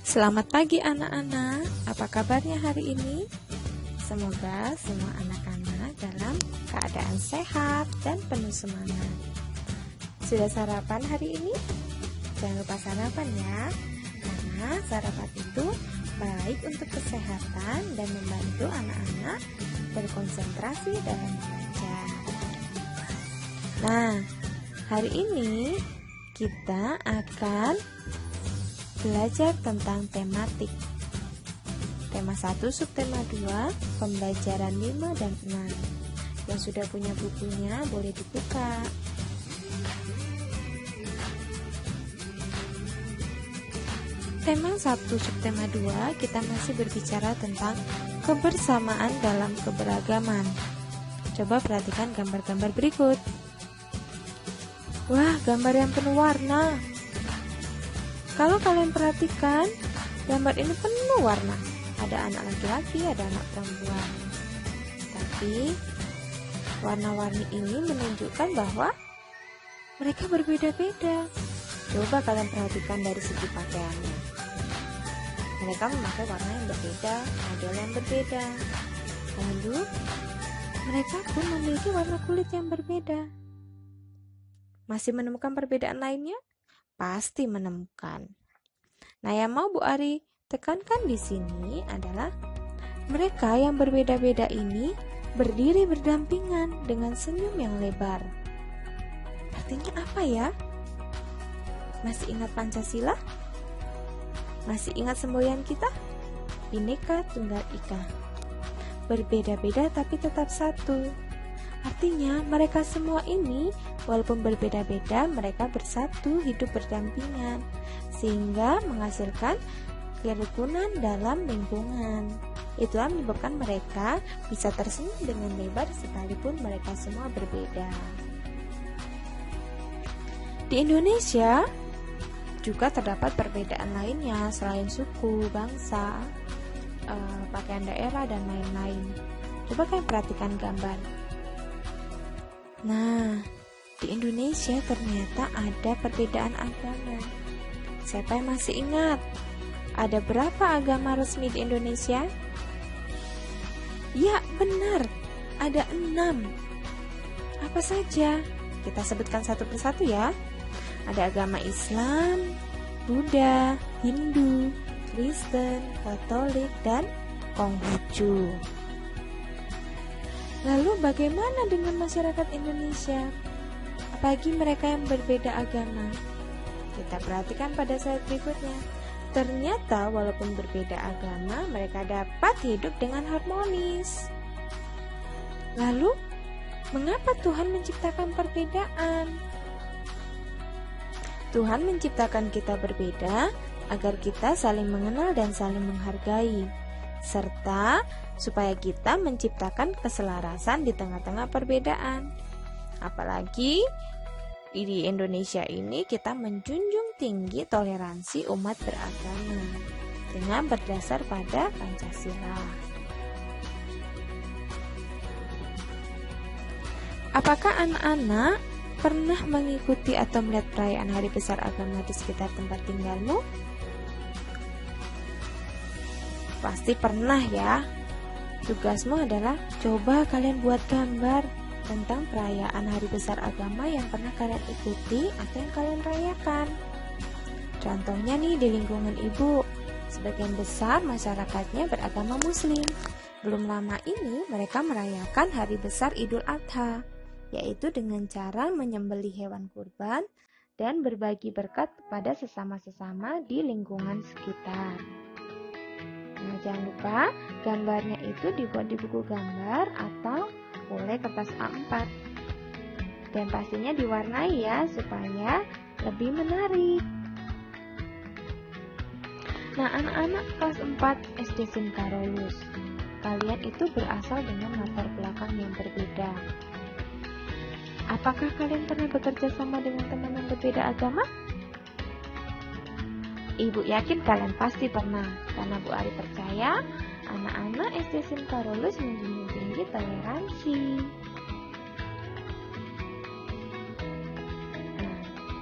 Selamat pagi anak-anak, apa kabarnya hari ini? Semoga semua anak-anak dalam keadaan sehat dan penuh semangat. Sudah sarapan hari ini? Jangan lupa sarapan ya, karena sarapan itu baik untuk kesehatan dan membantu anak-anak berkonsentrasi dalam belajar. Nah, hari ini kita akan belajar tentang tematik. Tema 1, subtema 2, pembelajaran 5 dan 6. Yang sudah punya bukunya boleh dibuka. Tema 1, subtema 2, kita masih berbicara tentang kebersamaan dalam keberagaman. Coba perhatikan gambar-gambar berikut. Wah, gambar yang penuh warna. Kalau kalian perhatikan, gambar ini penuh warna. Ada anak laki-laki, ada anak perempuan. Tapi, warna-warni ini menunjukkan bahwa mereka berbeda-beda. Coba kalian perhatikan dari segi pakaiannya. Mereka memakai warna yang berbeda, model yang berbeda. Lalu, mereka pun memiliki warna kulit yang berbeda. Masih menemukan perbedaan lainnya? Pasti menemukan. Nah, yang mau Bu Ari tekankan di sini adalah mereka yang berbeda-beda ini berdiri berdampingan dengan senyum yang lebar. Artinya apa ya? Masih ingat Pancasila? Masih ingat semboyan kita? Bhinneka Tunggal Ika. Berbeda-beda tapi tetap satu. Artinya mereka semua ini walaupun berbeda-beda mereka bersatu hidup berdampingan sehingga menghasilkan kerukunan dalam lingkungan. Itulah menyebabkan mereka bisa tersenyum dengan lebar sekalipun mereka semua berbeda. Di Indonesia juga terdapat perbedaan lainnya selain suku, bangsa, pakaian daerah dan lain-lain. Coba kalian perhatikan gambar. Nah, di Indonesia ternyata ada perbedaan agama. Siapa yang masih ingat? Ada berapa agama resmi di Indonesia? Ya, benar. Ada 6. Apa saja? Kita sebutkan satu persatu ya. Ada agama Islam, Buddha, Hindu, Kristen, Katolik, dan Konghucu. Lalu bagaimana dengan masyarakat Indonesia? Apalagi mereka yang berbeda agama. Kita perhatikan pada slide berikutnya. Ternyata walaupun berbeda agama, mereka dapat hidup dengan harmonis. Lalu, mengapa Tuhan menciptakan perbedaan? Tuhan menciptakan kita berbeda agar kita saling mengenal dan saling menghargai, serta supaya kita menciptakan keselarasan di tengah-tengah perbedaan. Apalagi di Indonesia ini kita menjunjung tinggi toleransi umat beragama dengan berdasar pada Pancasila. Apakah anak-anak pernah mengikuti atau melihat perayaan hari besar agama di sekitar tempat tinggalmu? Pasti pernah ya. Tugasmu adalah coba kalian buat gambar tentang perayaan hari besar agama yang pernah kalian ikuti atau yang kalian rayakan. Contohnya nih di lingkungan ibu, sebagian besar masyarakatnya beragama muslim. Belum lama ini mereka merayakan hari besar Idul Adha, yaitu dengan cara menyembelih hewan kurban dan berbagi berkat kepada sesama-sesama di lingkungan sekitar. Nah, jangan lupa gambarnya itu dibuat di buku gambar atau boleh kertas A4. Dan pastinya diwarnai ya supaya lebih menarik. Nah, anak-anak kelas 4 SD SIN Karolus, kalian itu berasal dengan latar belakang yang berbeda. Apakah kalian pernah bekerja sama dengan teman yang berbeda agama? Ibu yakin kalian pasti pernah, karena Bu Ari percaya anak-anak SD SIN Karolus menjunjung tinggi toleransi.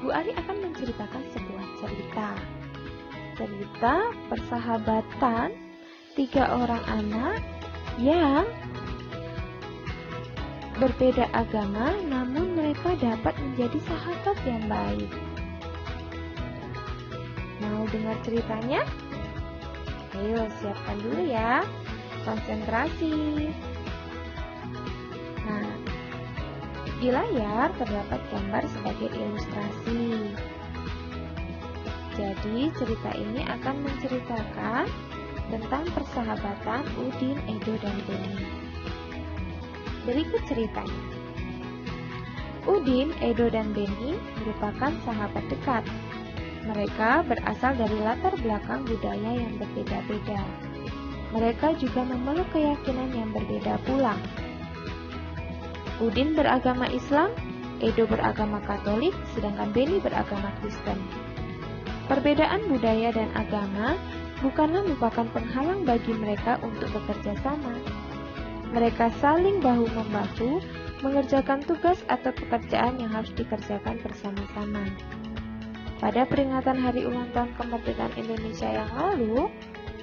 Bu Ari akan menceritakan sebuah cerita. cerita persahabatan 3 orang anak yang berbeda agama, namun mereka dapat menjadi sahabat yang baik. Mau dengar ceritanya? Ayo siapkan dulu ya, konsentrasi. Nah, di layar terdapat gambar sebagai ilustrasi. Jadi cerita ini akan menceritakan tentang persahabatan Udin, Edo, dan Beni. Berikut ceritanya. Udin, Edo, dan Beni merupakan sahabat dekat. Mereka berasal dari latar belakang budaya yang berbeda-beda. Mereka juga memeluk keyakinan yang berbeda pula. Udin beragama Islam, Edo beragama Katolik, sedangkan Beni beragama Kristen. Perbedaan budaya dan agama bukanlah merupakan penghalang bagi mereka untuk bekerja sama. Mereka saling bahu-membahu mengerjakan tugas atau pekerjaan yang harus dikerjakan bersama-sama. Pada peringatan Hari Ulang Tahun Kemerdekaan Indonesia yang lalu,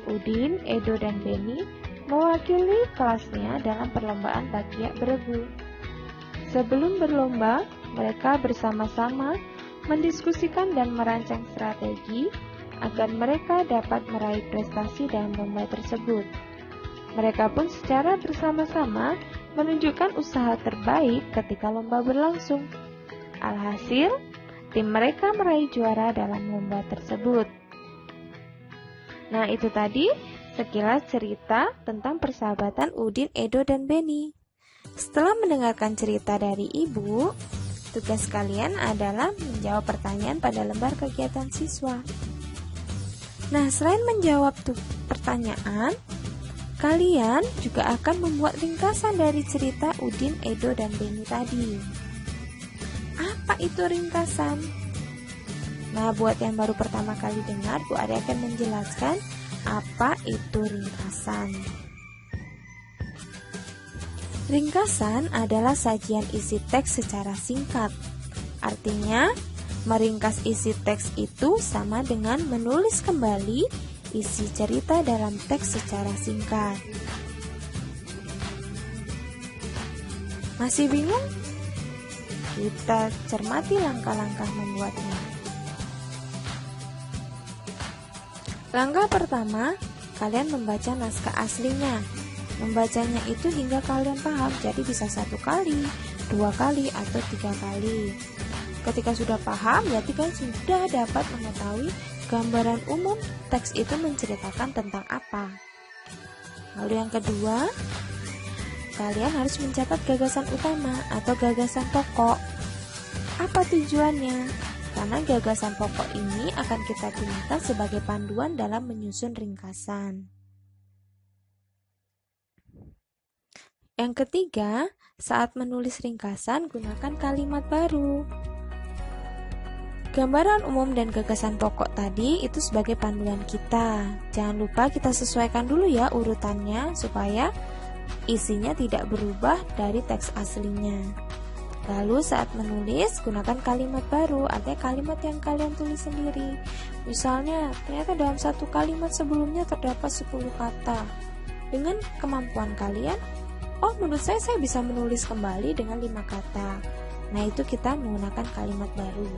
Udin, Edo, dan Beni mewakili kelasnya dalam perlombaan bakiak beregu. Sebelum berlomba, mereka bersama-sama mendiskusikan dan merancang strategi agar mereka dapat meraih prestasi dalam lomba tersebut. Mereka pun secara bersama-sama menunjukkan usaha terbaik ketika lomba berlangsung. Alhasil, tim mereka meraih juara dalam lomba tersebut. Nah, itu tadi sekilas cerita tentang persahabatan Udin, Edo, dan Beni. Setelah mendengarkan cerita dari ibu, tugas kalian adalah menjawab pertanyaan pada lembar kegiatan siswa. Nah, selain menjawab pertanyaan, kalian juga akan membuat ringkasan dari cerita Udin, Edo, dan Beni tadi. Apa itu ringkasan? Nah, buat yang baru pertama kali dengar, Bu Ari akan menjelaskan apa itu ringkasan. Ringkasan adalah sajian isi teks secara singkat. Artinya, meringkas isi teks itu sama dengan menulis kembali isi cerita dalam teks secara singkat. Masih bingung? Kita cermati langkah-langkah membuatnya. Langkah pertama, kalian membaca naskah aslinya. Membacanya itu hingga kalian paham, jadi bisa 1 kali, 2 kali, atau 3 kali. Ketika sudah paham, berarti kalian sudah dapat mengetahui gambaran umum teks itu menceritakan tentang apa. Lalu yang kedua, kalian harus mencatat gagasan utama atau gagasan pokok. Apa tujuannya? Karena gagasan pokok ini akan kita gunakan sebagai panduan dalam menyusun ringkasan. Yang ketiga, saat menulis ringkasan, gunakan kalimat baru. Gambaran umum dan gagasan pokok tadi itu sebagai panduan kita. Jangan lupa kita sesuaikan dulu ya urutannya supaya isinya tidak berubah dari teks aslinya. Lalu saat menulis, gunakan kalimat baru, artinya kalimat yang kalian tulis sendiri. Misalnya, ternyata dalam 1 kalimat sebelumnya terdapat 10 kata. Dengan kemampuan kalian, menurut saya bisa menulis kembali dengan 5 kata. Nah, itu kita menggunakan kalimat baru.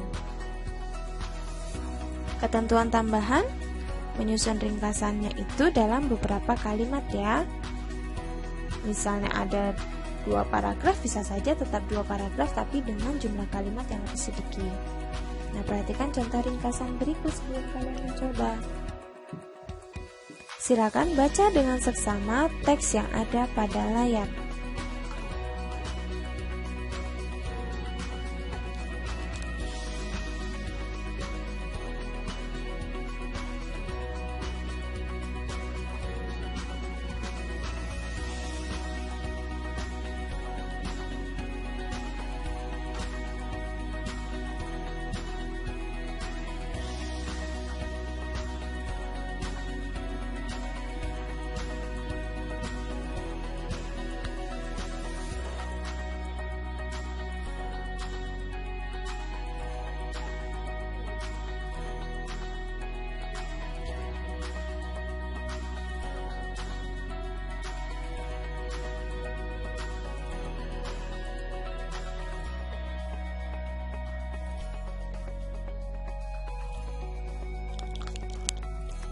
Ketentuan tambahan, menyusun ringkasannya itu dalam beberapa kalimat ya. Misalnya ada 2 paragraf, bisa saja tetap 2 paragraf tapi dengan jumlah kalimat yang lebih sedikit. Nah, perhatikan contoh ringkasan berikut sebelum kalian mencoba. Silakan baca dengan seksama teks yang ada pada layar.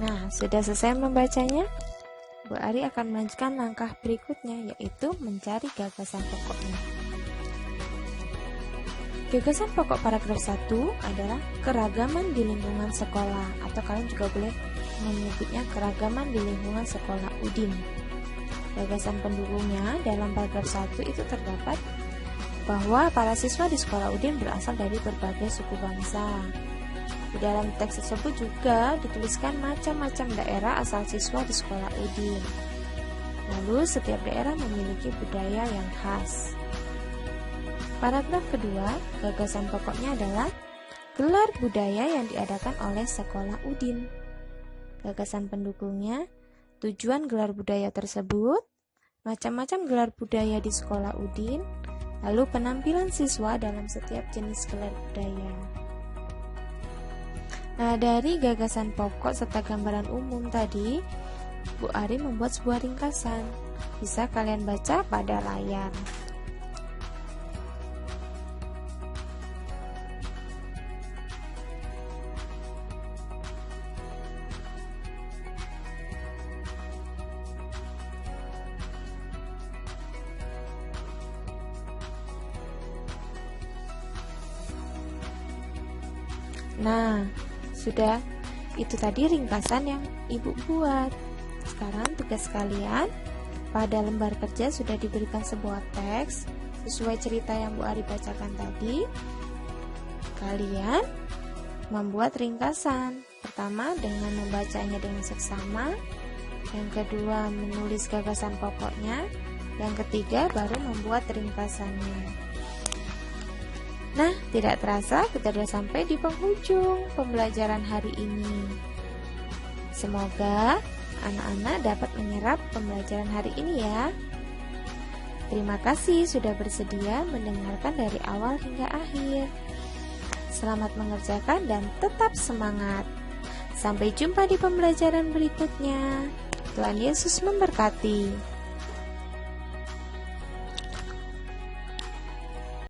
Nah, sudah selesai membacanya? Bu Ari akan melanjutkan langkah berikutnya, yaitu mencari gagasan pokoknya. Gagasan pokok paragraf 1 adalah keragaman di lingkungan sekolah, atau kalian juga boleh menyebutnya keragaman di lingkungan sekolah UDIN. Gagasan pendukungnya dalam paragraf 1 itu terdapat bahwa para siswa di sekolah UDIN berasal dari berbagai suku bangsa. Di dalam teks tersebut juga dituliskan macam-macam daerah asal siswa di sekolah UDIN. Lalu setiap daerah memiliki budaya yang khas. Paragraf kedua, gagasan pokoknya adalah gelar budaya yang diadakan oleh sekolah UDIN. Gagasan pendukungnya, tujuan gelar budaya tersebut, macam-macam gelar budaya di sekolah UDIN, lalu penampilan siswa dalam setiap jenis gelar budaya. Nah, dari gagasan pokok serta gambaran umum tadi, Bu Ari membuat sebuah ringkasan. Bisa kalian baca pada layar. Nah, sudah itu tadi ringkasan yang Ibu buat. Sekarang tugas kalian pada lembar kerja sudah diberikan sebuah teks sesuai cerita yang Bu Ari bacakan tadi. Kalian membuat ringkasan. Pertama dengan membacanya dengan seksama, yang kedua menulis gagasan pokoknya, yang ketiga baru membuat ringkasannya. Nah, tidak terasa kita sudah sampai di penghujung pembelajaran hari ini. Semoga anak-anak dapat menyerap pembelajaran hari ini ya. Terima kasih sudah bersedia mendengarkan dari awal hingga akhir. Selamat mengerjakan dan tetap semangat. Sampai jumpa di pembelajaran berikutnya. Tuhan Yesus memberkati.